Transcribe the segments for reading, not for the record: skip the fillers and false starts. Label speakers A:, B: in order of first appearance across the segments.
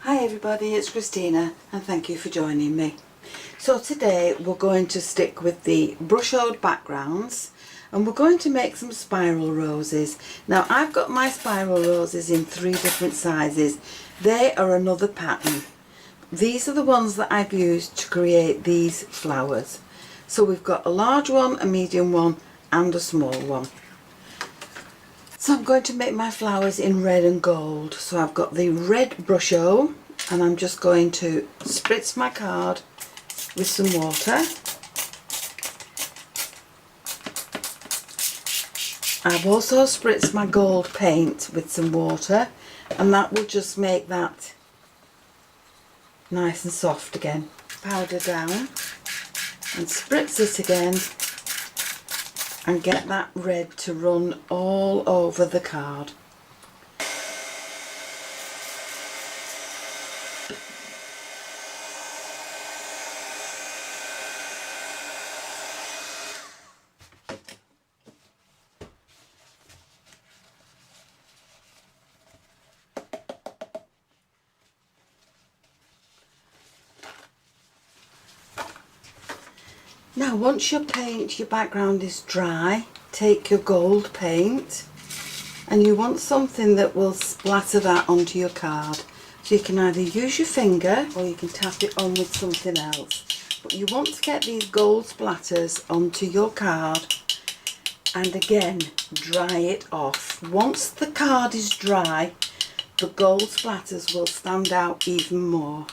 A: Hi everybody, it's Christina and thank you for joining me. So today we're going to stick with the brushos backgrounds and we're going to make some spiral roses. Now I've got my spiral roses in 3 different sizes. They are another pattern. These are the ones that I've used to create these flowers. So we've got a large one, a medium one and a small one. So I'm going to make my flowers in red and gold. So I've got the red brusho and I'm just going to spritz my card with some water. I've also spritzed my gold paint with some water and that will just make that nice and soft again. Powder down and spritz it again and get that red to run all over the card. Now once your background is dry, take your gold paint and you want something that will splatter that onto your card. So you can either use your finger or you can tap it on with something else. But you want to get these gold splatters onto your card and again dry it off. Once the card is dry, the gold splatters will stand out even more.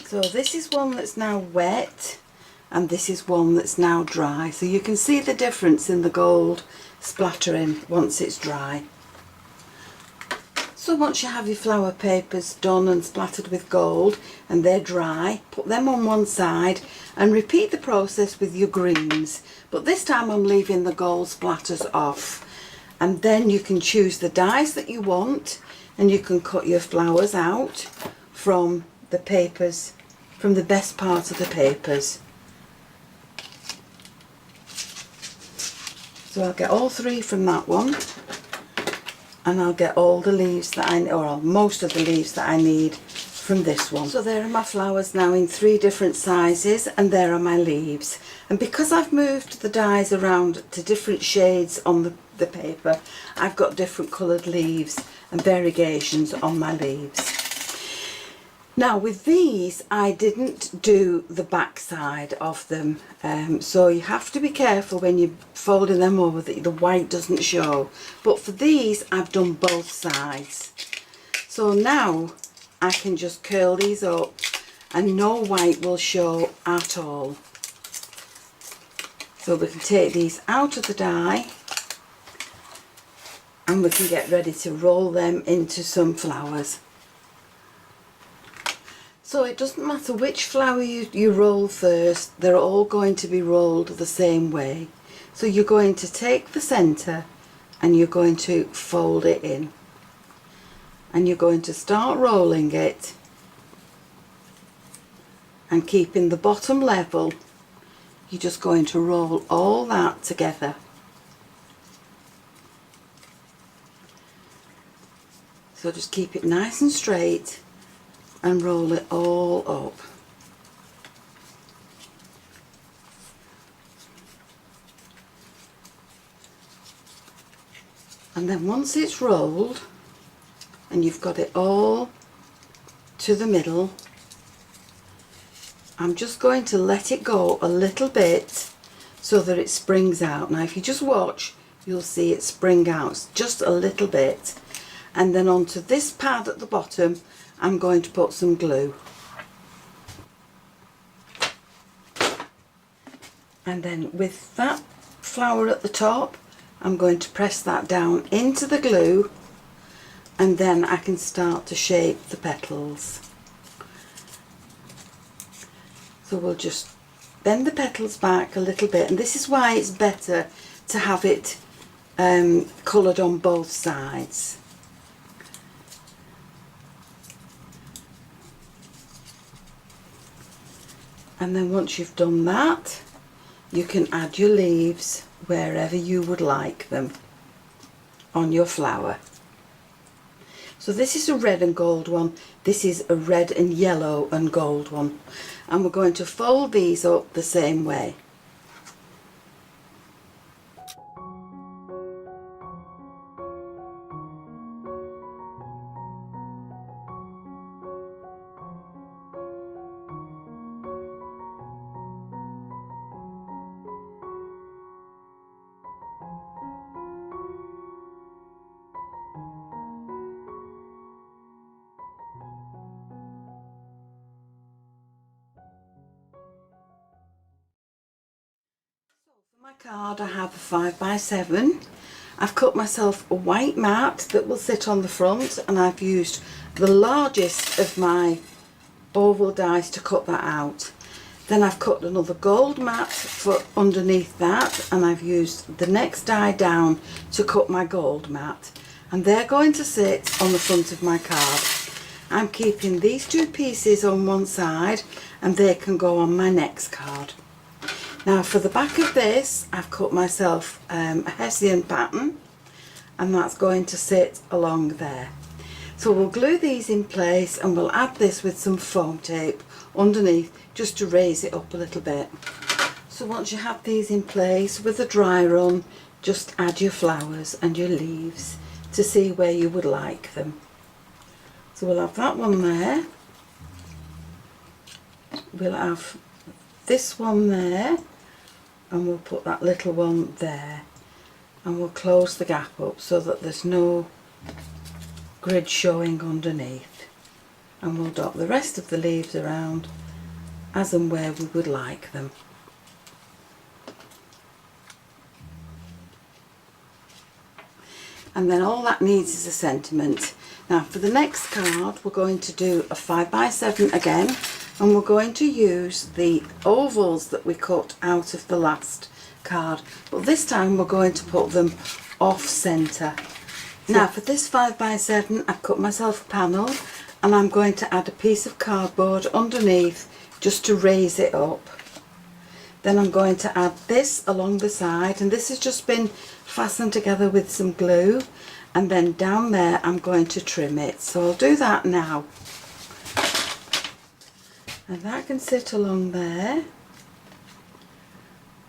A: So this is one that's now wet and this is one that's now dry, so you can see the difference in the gold splattering once it's dry. So once you have your flower papers done and splattered with gold and they're dry, put them on one side and repeat the process with your greens, but this time I'm leaving the gold splatters off. And then you can choose the dies that you want and you can cut your flowers out from the papers, from the best part of the papers. So I'll get all 3 from that one and I'll get all the leaves that most of the leaves that I need from this one. So there are my flowers now in 3 different sizes and there are my leaves. And because I've moved the dies around to different shades on the paper, I've got different coloured leaves and variegations on my leaves. Now with these I didn't do the back side of them, so you have to be careful when you're folding them over that the white doesn't show, but for these I've done both sides. So now I can just curl these up and no white will show at all. So we can take these out of the die and we can get ready to roll them into some flowers. So it doesn't matter which flower you roll first, they're all going to be rolled the same way. So you're going to take the centre and you're going to fold it in. And you're going to start rolling it and keeping the bottom level, you're just going to roll all that together. So just keep it nice and straight and roll it all up. And then once it's rolled and you've got it all to the middle, I'm just going to let it go a little bit so that it springs out. Now if you just watch, you'll see it spring out just a little bit. And then onto this pad at the bottom I'm going to put some glue. And then with that flower at the top, I'm going to press that down into the glue and then I can start to shape the petals. So we'll just bend the petals back a little bit, and this is why it's better to have it coloured on both sides. And then once you've done that, you can add your leaves wherever you would like them on your flower. So this is a red and gold one, this is a red and yellow and gold one, and we're going to fold these up the same way. For my card I have a 5x7. I've cut myself a white mat that will sit on the front, and I've used the largest of my oval dies to cut that out. Then I've cut another gold mat for underneath that, and I've used the next die down to cut my gold mat, and they're going to sit on the front of my card. I'm keeping these two pieces on one side and they can go on my next card. Now for the back of this, I've cut myself a Hessian pattern, and that's going to sit along there. So we'll glue these in place, and we'll add this with some foam tape underneath just to raise it up a little bit. So once you have these in place with a dry run, just add your flowers and your leaves to see where you would like them. So we'll have that one there, we'll have this one there, and we'll put that little one there, and we'll close the gap up so that there's no grid showing underneath, and we'll dot the rest of the leaves around as and where we would like them. And then all that needs is a sentiment. Now for the next card we're going to do a 5x7 again, and we're going to use the ovals that we cut out of the last card, but this time we're going to put them off centre. Now for this 5x7 I've cut myself a panel, and I'm going to add a piece of cardboard underneath just to raise it up. Then I'm going to add this along the side, and this has just been fastened together with some glue, and then down there I'm going to trim it. So I'll do that now. And that can sit along there,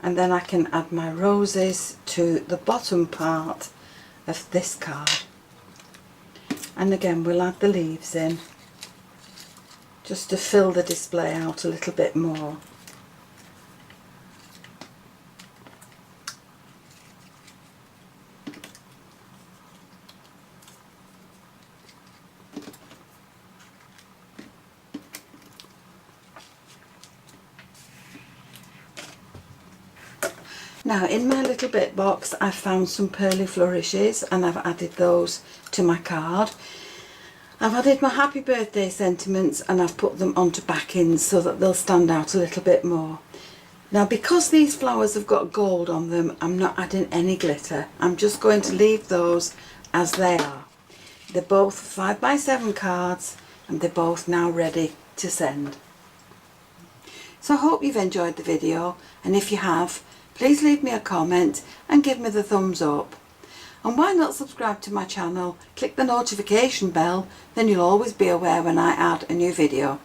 A: and then I can add my roses to the bottom part of this card, and again we'll add the leaves in just to fill the display out a little bit more. Now in my little bit box I've found some pearly flourishes, and I've added those to my card. I've added my happy birthday sentiments, and I've put them onto backings so that they'll stand out a little bit more. Now because these flowers have got gold on them, I'm not adding any glitter. I'm just going to leave those as they are. They're both 5x7 cards, and they're both now ready to send. So I hope you've enjoyed the video, and if you have, please leave me a comment and give me the thumbs up. And why not subscribe to my channel, click the notification bell, then you'll always be aware when I add a new video.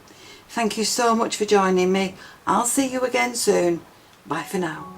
A: Thank you so much for joining me. I'll see you again soon. Bye for now.